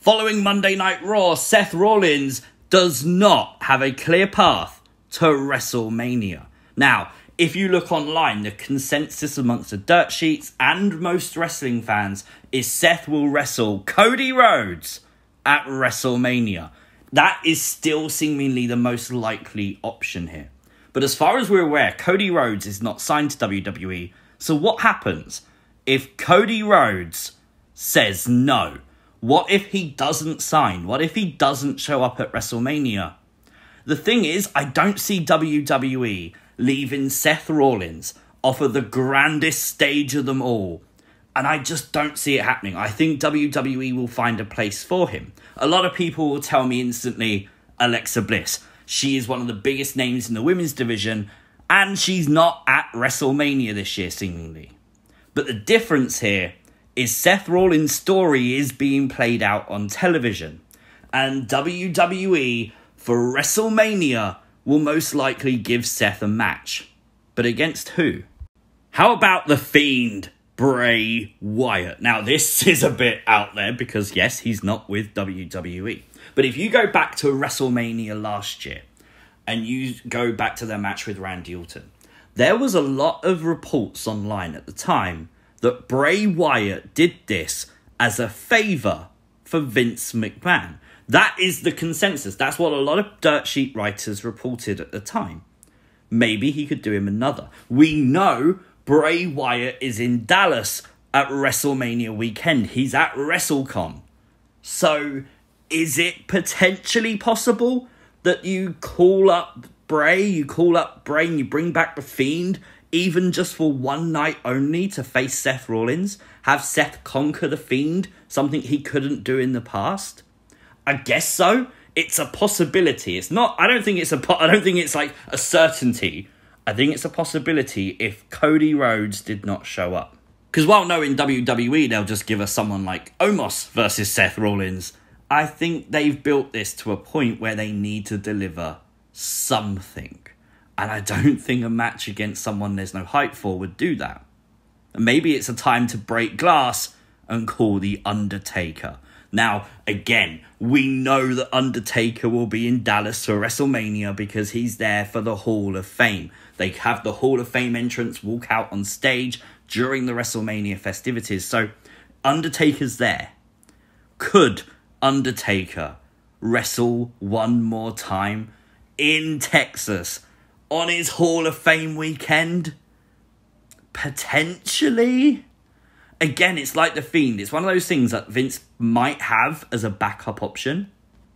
Following Monday Night Raw, Seth Rollins does not have a clear path to WrestleMania. Now, if you look online, the consensus amongst the dirt sheets and most wrestling fans is Seth will wrestle Cody Rhodes at WrestleMania. That is still seemingly the most likely option here. But as far as we're aware, Cody Rhodes is not signed to WWE. So what happens if Cody Rhodes says no? What if he doesn't sign? What if he doesn't show up at WrestleMania? The thing is, I don't see WWE leaving Seth Rollins off of the grandest stage of them all. And I just don't see it happening. I think WWE will find a place for him. A lot of people will tell me instantly, Alexa Bliss. She is one of the biggest names in the women's division, and she's not at WrestleMania this year, seemingly. But the difference here is Seth Rollins' story is being played out on television. And WWE, for WrestleMania, will most likely give Seth a match. But against who? How about the Fiend, Bray Wyatt? Now, this is a bit out there because, yes, he's not with WWE. But if you go back to WrestleMania last year and you go back to their match with Randy Orton, there was a lot of reports online at the time that Bray Wyatt did this as a favour for Vince McMahon. That is the consensus. That's what a lot of dirt sheet writers reported at the time. Maybe he could do him another. We know Bray Wyatt is in Dallas at WrestleMania weekend. He's at WrestleCon. So is it potentially possible that you call up Bray and you bring back the Fiend, even just for one night only, to face Seth Rollins? Have Seth conquer the Fiend, something he couldn't do in the past? I guess so. It's a possibility. It's not. I don't think it's like a certainty. I think it's a possibility if Cody Rhodes did not show up. Because while knowing WWE, they'll just give us someone like Omos versus Seth Rollins. I think they've built this to a point where they need to deliver something. And I don't think a match against someone there's no hype for would do that. And maybe it's a time to break glass and call the Undertaker. Now, again, we know that Undertaker will be in Dallas for WrestleMania because he's there for the Hall of Fame. They have the Hall of Fame entrance walk out on stage during the WrestleMania festivities. So, Undertaker's there. Could Undertaker wrestle one more time in Texas on his Hall of Fame weekend? Potentially. Again, it's like the Fiend. It's one of those things that Vince might have as a backup option.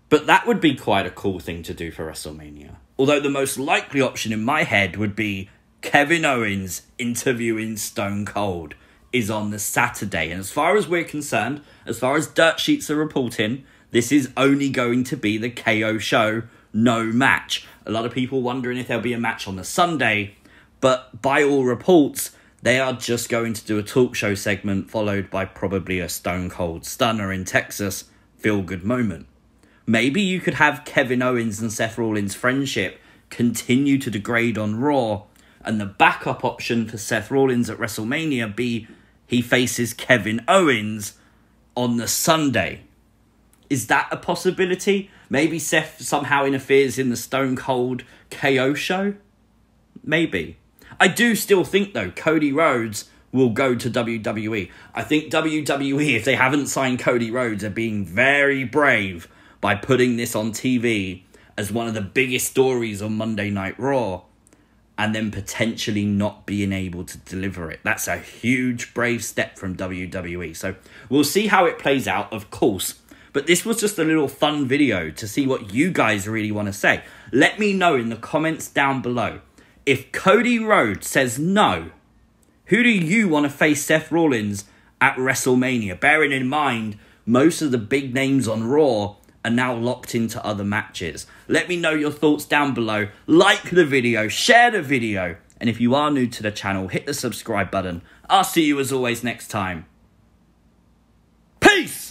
But that would be quite a cool thing to do for WrestleMania. Although the most likely option in my head would be Kevin Owens interviewing Stone Cold is on the Saturday. And as far as we're concerned, as far as dirt sheets are reporting, this is only going to be the KO show, no match. A lot of people wondering if there'll be a match on the Sunday. But by all reports, they are just going to do a talk show segment followed by probably a Stone Cold Stunner in Texas feel-good moment. Maybe you could have Kevin Owens and Seth Rollins' friendship continue to degrade on Raw, and the backup option for Seth Rollins at WrestleMania be he faces Kevin Owens on the Sunday. Is that a possibility? Maybe Seth somehow interferes in the Stone Cold KO show? Maybe. I do still think, though, Cody Rhodes will go to WWE. I think WWE, if they haven't signed Cody Rhodes, are being very brave by putting this on TV as one of the biggest stories on Monday Night Raw and then potentially not being able to deliver it. That's a huge, brave step from WWE. So we'll see how it plays out, of course. But this was just a little fun video to see what you guys really want to say. Let me know in the comments down below. If Cody Rhodes says no, who do you want to face Seth Rollins at WrestleMania? Bearing in mind, most of the big names on Raw are now locked into other matches. Let me know your thoughts down below. Like the video, share the video. And if you are new to the channel, hit the subscribe button. I'll see you as always next time. Peace!